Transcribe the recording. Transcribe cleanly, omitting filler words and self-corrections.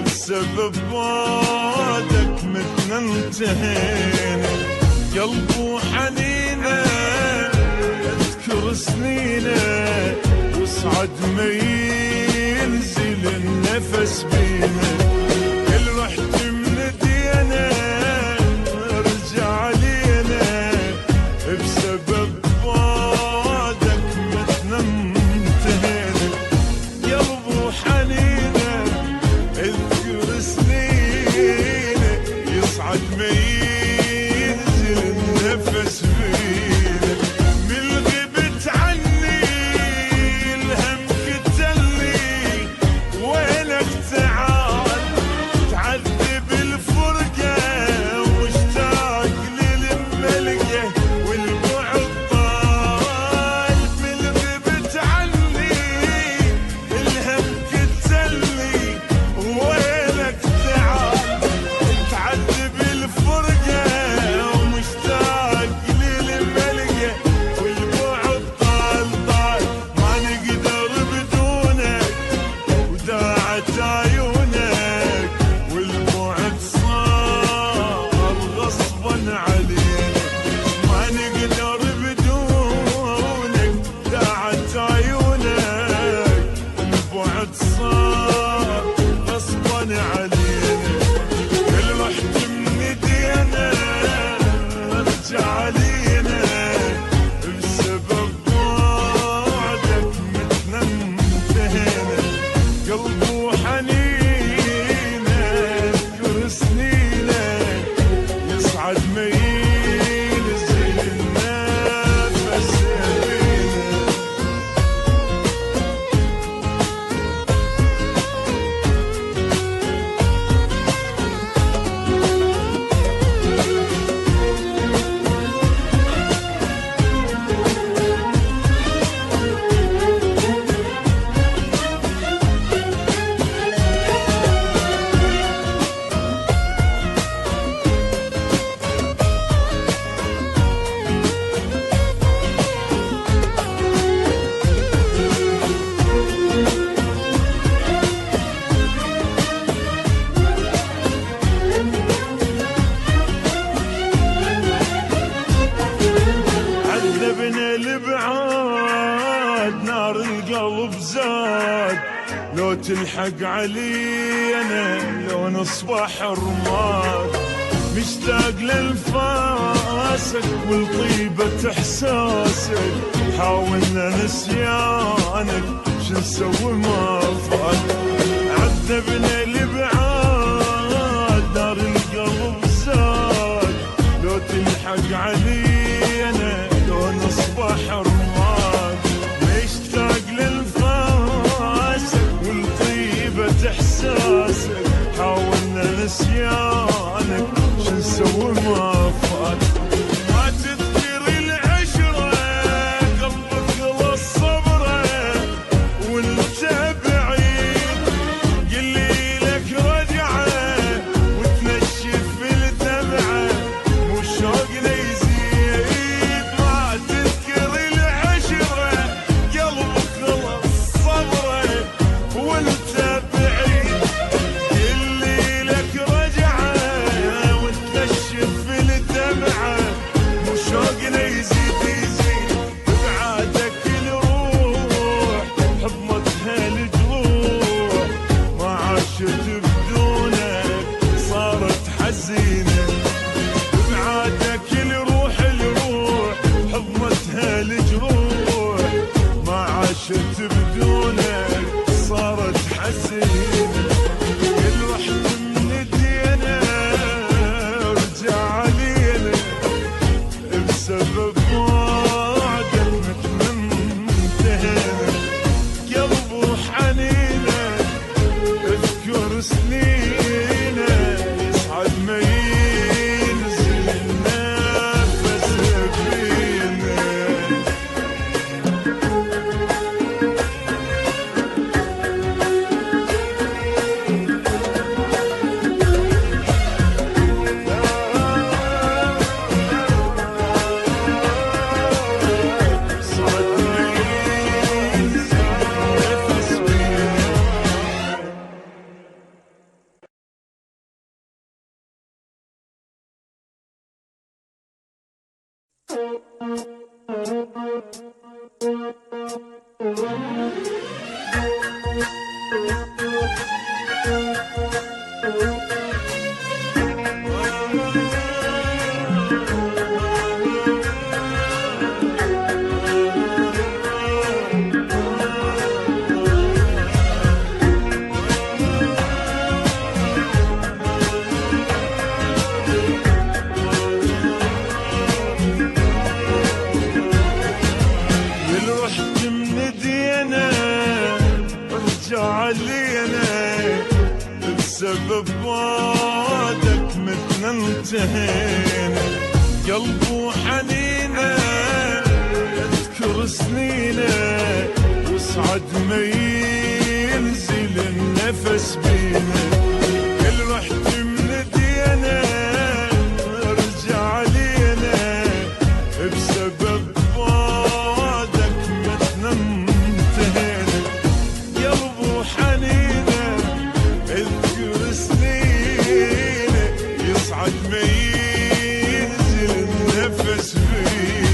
بسبب بعدك متنا انتهينا، قلب وحنينا اذكر سنينا، وصعد ما ينزل النفس بينا. كل رحت من دينا ارجع لينا، بسبب بعدك متنا انتهينا، قلب وحنينا اذكر سنينا، يصعد ما ينزل النفس فينا. من غبت عني الهم قتلني، وينك تعال تعذب الفرقة، واشتاق للملقى والبعد طال. من غبت عني الهم قتلني، وينك تعال تعذب الفرقة، ومشتاق للملقى والبعد طال طال. ما نقدر بدونك وداعت عيونك، والبعد صار غصبا علينا. ما نقدر بدونك داعت عيونك، والبعد صار غصبا علينا. كل رحت من دينا ارجع لينا، بسبب بعدك متنا انتهينا، قلب وحنينا اذكر سنينا، يصعد ما ينزل النفس بينا. عذبنا الابعاد نار القلب زاد، لو تلحق علينا لو نصبح رماد. مشتاق للفاسك ولطيبة احساسك، حاولنا نسيانك شو نسوي ما فات. عذبنا الابعاد نار القلب زاد، لو تلحق علينا لو نصبح رماد. مشتاق للفاسك ولطيبة احساسك، حاولنا نسيانك شو نسوي ما فات. ما تذكر العشرة قلبك خلص صبره، وانت بعيد قلي لك رجعه، وتنشف الدمعة مو شوقنا يزيد. ما تذكر العشرة قلبك خلص صبره، وانت بعيد قلي لك رجعه، وتنشف الدمعة بسبب بعدك مثل انتهينا. قلب وحنينه اذكر سنينه يصعد ما ينزل النفس فينا. بسبب بعدك متنا انتهينا. قلب وحنينه اذكر سنينه وصعد ما ينزل النفس بينا. كل رحت من دينا ارجع لينا بسبب بعدك متنا انتهينا. قلب وحنينه اذكر سنينه يصعد ما ينزل النفس فيه.